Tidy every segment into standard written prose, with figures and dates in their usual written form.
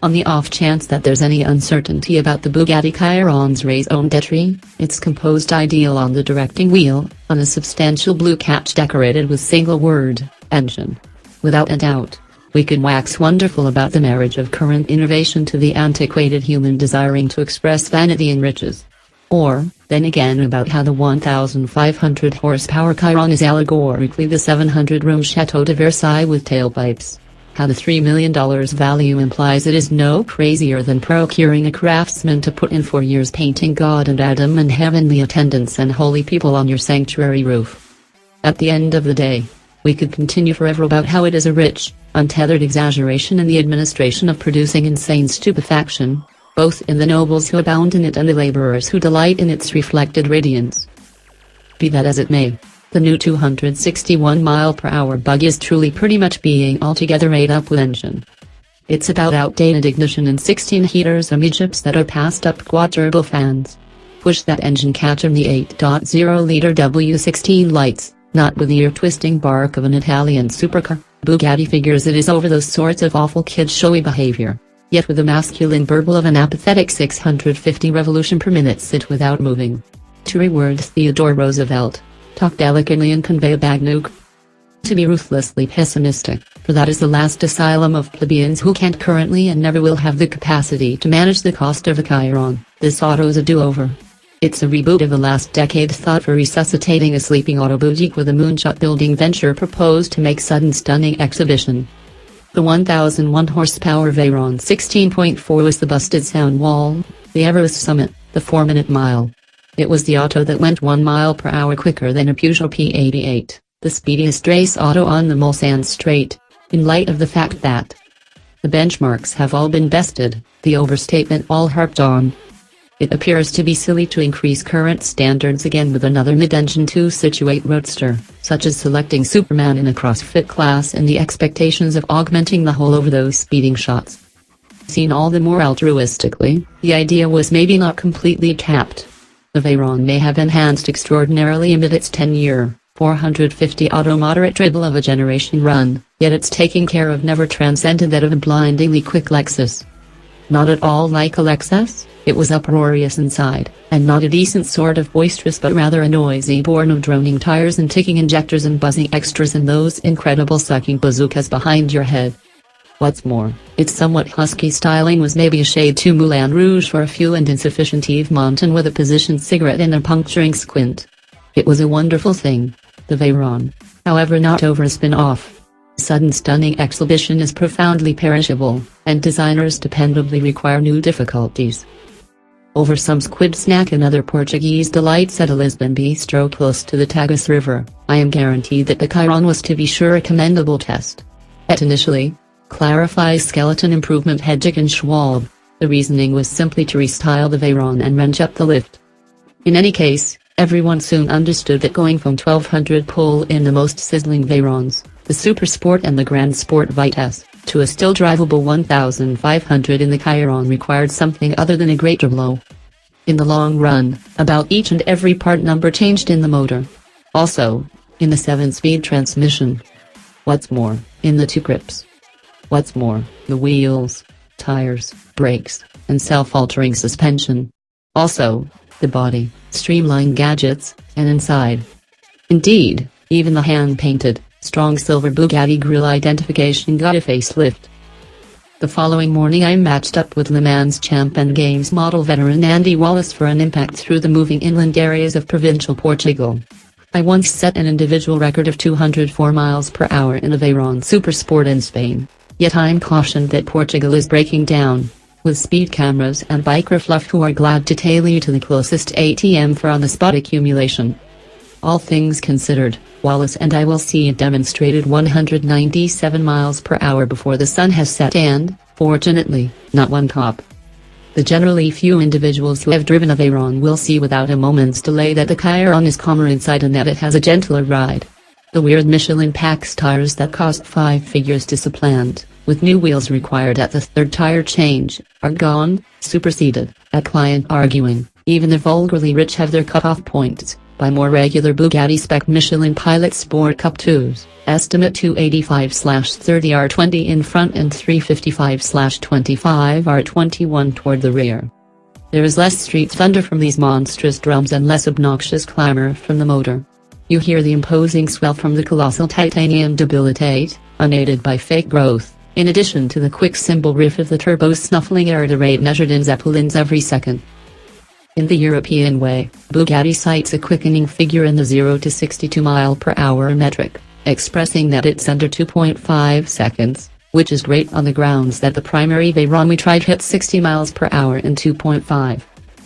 On the off chance that there's any uncertainty about the Bugatti Chiron's raison d'etre, it's composed ideal on the directing wheel, on a substantial blue catch decorated with single word, engine. Without a doubt, we could wax wonderful about the marriage of current innovation to the antiquated human desiring to express vanity and riches. Or, then again, about how the 1,500 horsepower Chiron is allegorically the 700-room Chateau de Versailles with tailpipes. How the $3 million value implies it is no crazier than procuring a craftsman to put in 4 years painting God and Adam and heavenly attendants and holy people on your sanctuary roof. At the end of the day, we could continue forever about how it is a rich, untethered exaggeration in the administration of producing insane stupefaction, both in the nobles who abound in it and the laborers who delight in its reflected radiance. Be that as it may, the new 261-mile-per-hour bug is truly pretty much being altogether made up with engine. It's about outdated ignition and 16 heaters amidships that are passed up quad-turbo fans. Push that engine catch in the 8.0-liter W16 lights, not with the ear-twisting bark of an Italian supercar. Bugatti figures it is over those sorts of awful kid-showy behavior, yet with the masculine burble of an apathetic 650 revolution per minute sit without moving. To reword Theodore Roosevelt, talk delicately and convey a bagnook. To be ruthlessly pessimistic, for that is the last asylum of plebeians who can't currently and never will have the capacity to manage the cost of a Chiron. This auto's a do-over. It's a reboot of the last decade thought for resuscitating a sleeping auto boutique with a moonshot building venture proposed to make sudden stunning exhibition. The 1,001 horsepower Veyron 16.4 was the busted sound wall, the Everest summit, the 4-minute mile. It was the auto that went 1 mile per hour quicker than a Peugeot P88, the speediest race auto on the Mulsanne Straight, in light of the fact that the benchmarks have all been bested, the overstatement all harped on. It appears to be silly to increase current standards again with another mid-engine two-situate roadster, such as selecting Superman in a CrossFit class in the expectations of augmenting the whole over those speeding shots. Seen all the more altruistically, the idea was maybe not completely tapped. The Veyron may have enhanced extraordinarily amid its 10-year, 450 auto moderate dribble of a generation run, yet it's taking care of never transcended that of a blindingly quick Lexus. Not at all like a Lexus, it was uproarious inside, and not a decent sort of boisterous but rather a noisy born of droning tires and ticking injectors and buzzing extras and those incredible sucking bazookas behind your head. What's more, its somewhat husky styling was maybe a shade too Moulin Rouge for a few and insufficient Yves Montand with a positioned cigarette and a puncturing squint. It was a wonderful thing, the Veyron, however not over a spin-off. Sudden stunning exhibition is profoundly perishable, and designers dependably require new difficulties. Over some squid snack and other Portuguese delights at a Lisbon bistro close to the Tagus River, I am guaranteed that the Chiron was to be sure a commendable test. Et initially, clarifies skeleton improvement Hedgig and Schwab, the reasoning was simply to restyle the Veyron and wrench up the lift. In any case, everyone soon understood that going from 1200 pull in the most sizzling Veyrons, the Super Sport and the Grand Sport Vitesse, to a still drivable 1500 in the Chiron required something other than a great blow. In the long run, about each and every part number changed in the motor. Also, in the 7-speed transmission. What's more, in the 2 grips. What's more, the wheels, tires, brakes, and self-altering suspension. Also, the body, streamlined gadgets, and inside. Indeed, even the hand-painted, strong silver Bugatti grille identification got a facelift. The following morning I matched up with Le Mans champ and Games model veteran Andy Wallace for an impact through the moving inland areas of provincial Portugal. I once set an individual record of 204 miles per hour in a Veyron Super Sport in Spain. Yet I'm cautioned that Portugal is breaking down, with speed cameras and biker fluff who are glad to tail you to the closest ATM for on-the-spot accumulation. All things considered, Wallace and I will see a demonstrated 197 miles per hour before the sun has set and, fortunately, not one cop. The generally few individuals who have driven a Veyron will see without a moment's delay that the Chiron is calmer inside and that it has a gentler ride. The weird Michelin Pax tires that cost 5 figures to supplant, with new wheels required at the 3rd tire change, are gone, superseded, a client arguing, even the vulgarly rich have their cut-off points. by more regular Bugatti spec Michelin Pilot Sport Cup 2s, estimate 285/30R20 in front and 355/25R21 toward the rear. There is less street thunder from these monstrous drums and less obnoxious clamor from the motor. You hear the imposing swell from the colossal titanium debilitate, unaided by fake growth, in addition to the quick cymbal riff of the turbo's snuffling air at a rate measured in zeppelins every second. In the European way, Bugatti cites a quickening figure in the 0 to 62 mph metric, expressing that it's under 2.5 seconds, which is great on the grounds that the primary Veyron we tried hit 60 mph in 2.5.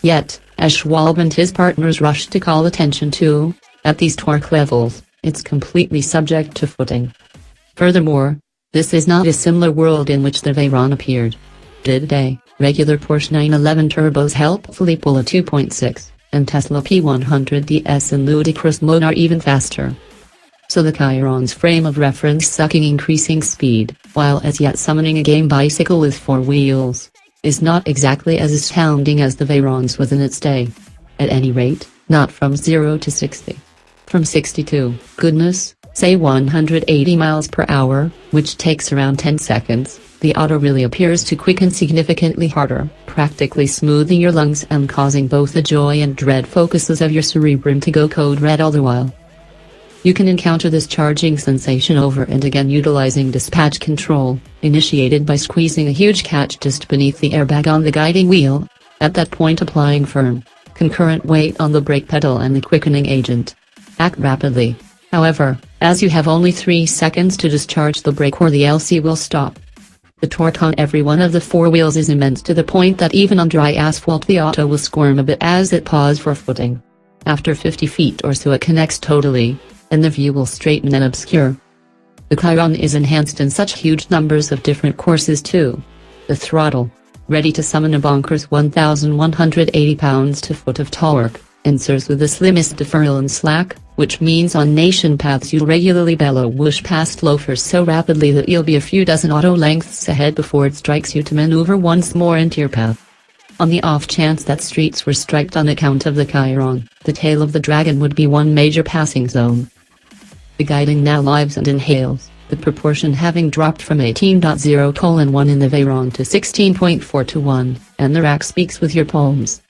Yet, as Schwalbe and his partners rushed to call attention to, at these torque levels, it's completely subject to footing. Furthermore, this is not a similar world in which the Veyron appeared. Today, regular Porsche 911 turbos helpfully pull a 2.6, and Tesla P100DS in ludicrous mode are even faster. So the Chiron's frame of reference sucking increasing speed, while as yet summoning a game bicycle with 4 wheels, is not exactly as astounding as the Veyron's was in its day. At any rate, not from 0 to 60. From 60 to, goodness, say 180 mph, which takes around 10 seconds, the auto really appears to quicken significantly harder, practically smoothing your lungs and causing both the joy and dread focuses of your cerebrum to go code red all the while. You can encounter this charging sensation over and again utilizing dispatch control, initiated by squeezing a huge catch just beneath the airbag on the guiding wheel, at that point applying firm, concurrent weight on the brake pedal and the quickening agent. Act rapidly, however, as you have only 3 seconds to discharge the brake or the LC will stop. The torque on every one of the 4 wheels is immense to the point that even on dry asphalt the auto will squirm a bit as it paws for footing. After 50 feet or so it connects totally, and the view will straighten and obscure. The Chiron is enhanced in such huge numbers of different courses too. The throttle, ready to summon a bonkers 1,180 pounds-to-foot of torque, answers with the slimmest deferral and slack, which means on nation paths you'll regularly bellow whoosh past loafers so rapidly that you'll be a few dozen auto lengths ahead before it strikes you to maneuver once more into your path. On the off chance that streets were striped on account of the Chiron, the tail of the dragon would be one major passing zone. The guiding now lives and inhales, the proportion having dropped from 18.0:1 in the Veyron to 16.4:1, and the rack speaks with your palms.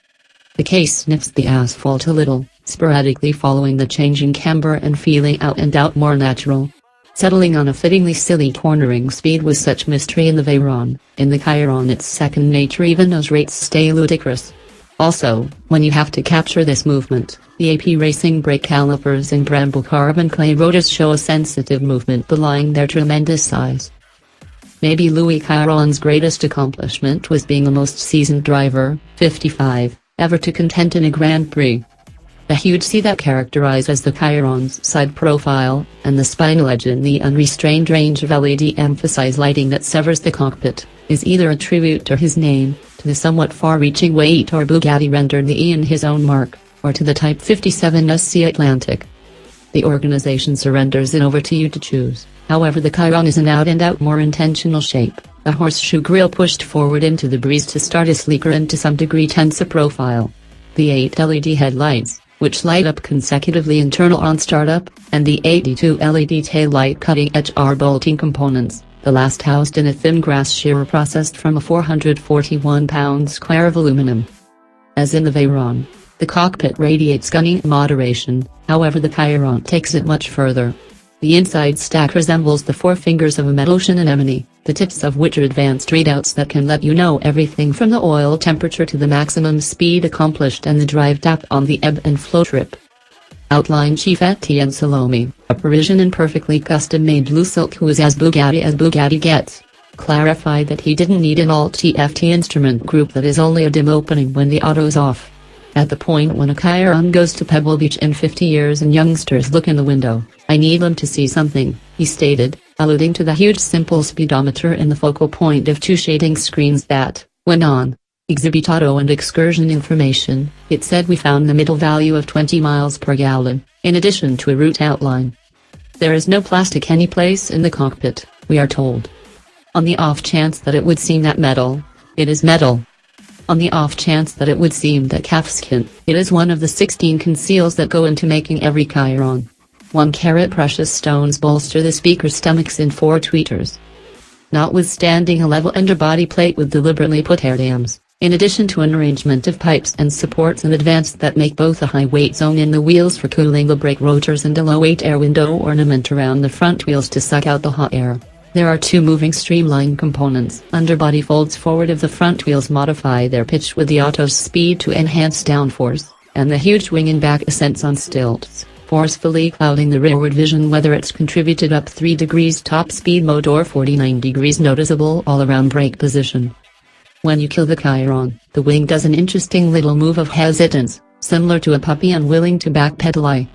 The case sniffs the asphalt a little, sporadically following the changing camber and feeling out and out more natural. Settling on a fittingly silly cornering speed with such mystery in the Veyron, in the Chiron it's second nature even as rates stay ludicrous. Also, when you have to capture this movement, the AP Racing brake calipers and bramble carbon clay rotors show a sensitive movement belying their tremendous size. Maybe Louis Chiron's greatest accomplishment was being the most seasoned driver, 55, ever to contend in a Grand Prix. The huge C that characterizes the Chiron's side profile, and the spinal edge in the unrestrained range of LED emphasized lighting that severs the cockpit, is either a tribute to his name, to the somewhat far-reaching way Ettore Bugatti rendered the E in his own mark, or to the Type 57 SC Atlantic. The organization surrenders it over to you to choose. However, the Chiron is an out-and-out more intentional shape, a horseshoe grille pushed forward into the breeze to start a sleeker and to some degree tenser profile. The 8 LED headlights, which light up consecutively internal on startup, and the 82 LED taillight cutting-edge are bolting components, the last housed in a thin grass shearer processed from a 441 pound square of aluminum. As in the Veyron, the cockpit radiates gunning moderation, however the Chiron takes it much further. The inside stack resembles the 4 fingers of a metal shin anemone, the tips of which are advanced readouts that can let you know everything from the oil temperature to the maximum speed accomplished and the drive tap on the ebb and flow trip. Outline Chief Etienne Salome, a Parisian and perfectly custom-made blue silk who is as Bugatti gets, clarified that he didn't need an alt-TFT instrument group that is only a dim opening when the auto's off. At the point when a Chiron goes to Pebble Beach in 50 years and youngsters look in the window, I need them to see something, he stated, alluding to the huge simple speedometer in the focal point of 2 shading screens that, when on Exhibit Auto and Excursion Information, it said we found the middle value of 20 miles per gallon, in addition to a route outline. There is no plastic anyplace in the cockpit, we are told. On the off chance that it would seem that metal, it is metal. On the off chance that it would seem that calfskin, it is one of the 16 conceals that go into making every Chiron. 1 carat precious stones bolster the speaker's stomachs in 4 tweeters. Notwithstanding a level underbody plate with deliberately put air dams, in addition to an arrangement of pipes and supports in advance that make both a high weight zone in the wheels for cooling the brake rotors and a low weight air window ornament around the front wheels to suck out the hot air. There are 2 moving streamline components. Underbody folds forward of the front wheels modify their pitch with the auto's speed to enhance downforce, and the huge wing in back ascents on stilts, forcefully clouding the rearward vision whether it's contributed up 3 degrees top speed mode or 49 degrees noticeable all-around brake position. When you kill the Chiron, the wing does an interesting little move of hesitance, similar to a puppy unwilling to backpedal.